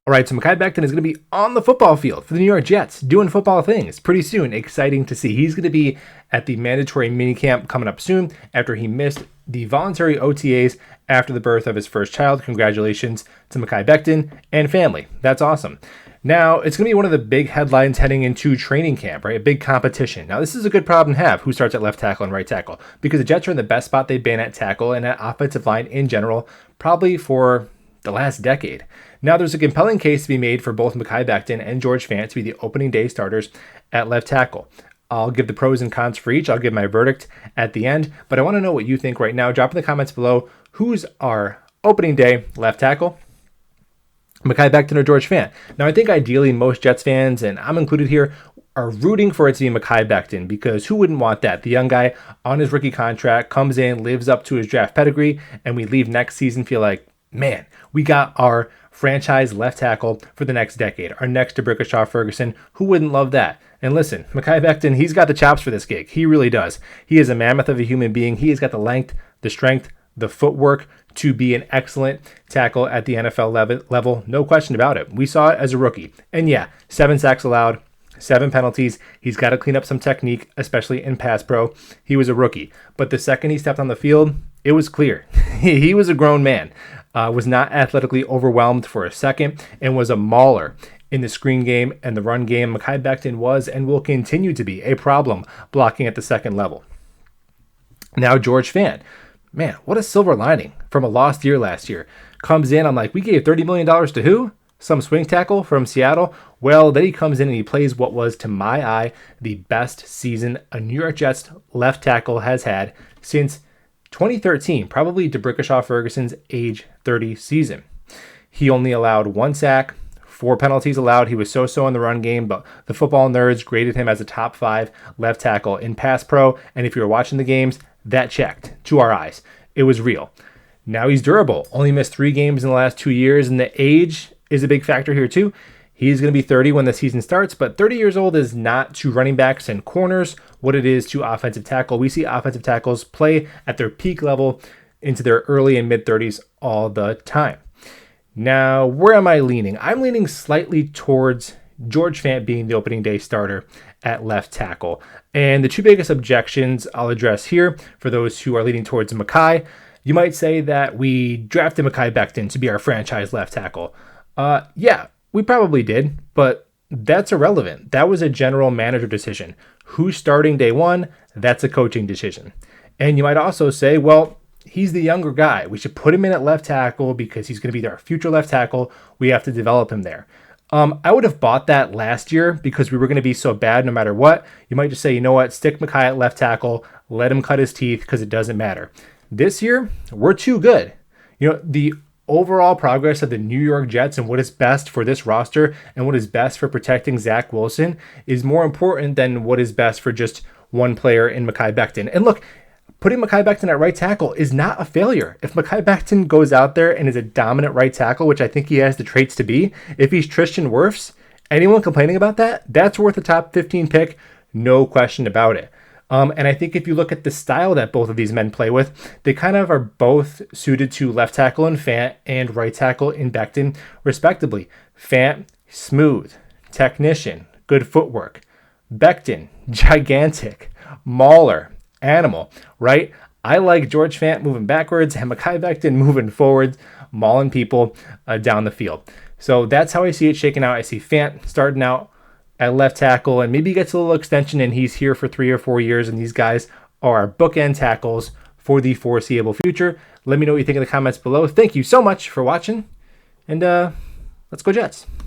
All right, so Mekhi Becton is going to be on the football field for the New York Jets, doing football things pretty soon. Exciting to see. He's going to be at the mandatory minicamp coming up soon after he missed the voluntary OTAs after the birth of his first child. Congratulations to Mekhi Becton and family. That's awesome. Now, it's going to be one of the big headlines heading into training camp, right? A big competition. Now, this is a good problem to have, who starts at left tackle and right tackle, because the Jets are in the best spot they've been at tackle and at offensive line in general, probably for the last decade. Now, there's a compelling case to be made for both Mekhi Becton and George Fant to be the opening day starters at left tackle. I'll give the pros and cons for each. I'll give my verdict at the end, but I want to know what you think right now. Drop in the comments below who's our opening day left tackle, Mekhi Becton or George Fant. Now, I think ideally most Jets fans, and I'm included here, are rooting for it to be Mekhi Becton, because who wouldn't want that? The young guy on his rookie contract comes in, lives up to his draft pedigree, and we leave next season feel like, man, we got our franchise left tackle for the next decade, our next DeBrickashaw Ferguson. Who wouldn't love that? And listen, Mekhi Becton, he's got the chops for this gig. He really does. He is a mammoth of a human being. He has got the length, the strength, the footwork to be an excellent tackle at the NFL level. No question about it. We saw it as a rookie. And yeah, 7 sacks allowed, 7 penalties. He's got to clean up some technique, especially in pass pro. He was a rookie. But the second he stepped on the field, it was clear. He was a grown man. Was not athletically overwhelmed for a second, and was a mauler in the screen game and the run game. Mekhi Becton was and will continue to be a problem blocking at the second level. Now, George Fant. Man, what a silver lining from a lost year last year. Comes in, I'm like, we gave $30 million to who? Some swing tackle from Seattle? Well, then he comes in and he plays what was, to my eye, the best season a New York Jets left tackle has had since 2013, probably DeBrickashaw Ferguson's age 30 season. He only allowed 1 sack, 4 penalties allowed. He was so-so in the run game, but the football nerds graded him as a top 5 left tackle in pass pro. And if you were watching the games, that checked to our eyes. It was real. Now he's durable. Only missed 3 games in the last 2 years, and the age is a big factor here too. He's going to be 30 when the season starts, but 30 years old is not to running backs and corners what it is to offensive tackle. We see offensive tackles play at their peak level into their early and mid-30s all the time. Now, where am I leaning? I'm leaning slightly towards George Fant being the opening day starter at left tackle. And the 2 biggest objections I'll address here for those who are leaning towards Mekhi. You might say that we drafted Mekhi Becton to be our franchise left tackle. Yeah, we probably did, but that's irrelevant. That was a general manager decision. Who's starting day 1? That's a coaching decision. And you might also say, well, he's the younger guy. We should put him in at left tackle because he's going to be our future left tackle. We have to develop him there. I would have bought that last year because we were going to be so bad no matter what. You might just say, you know what, stick Mekhi at left tackle, let him cut his teeth because it doesn't matter. This year, we're too good. You know, the overall progress of the New York Jets and what is best for this roster and what is best for protecting Zach Wilson is more important than what is best for just one player in Mekhi Becton. And look, putting Mekhi Becton at right tackle is not a failure. If Mekhi Becton goes out there and is a dominant right tackle, which I think he has the traits to be, if he's Tristan Wirfs, anyone complaining about that, that's worth a top 15 pick, no question about it. And I think if you look at the style that both of these men play with, they kind of are both suited to left tackle in Fant and right tackle in Becton, respectively. Fant, smooth, technician, good footwork. Becton, gigantic, mauler, animal, right? I like George Fant moving backwards and Mekhi Becton moving forwards, mauling people down the field. So that's how I see it shaking out. I see Fant starting out at left tackle, and maybe he gets a little extension and he's here for 3 or 4 years, and these guys are our bookend tackles for the foreseeable future. Let me know what you think in the comments below. Thank you so much for watching, and let's go Jets.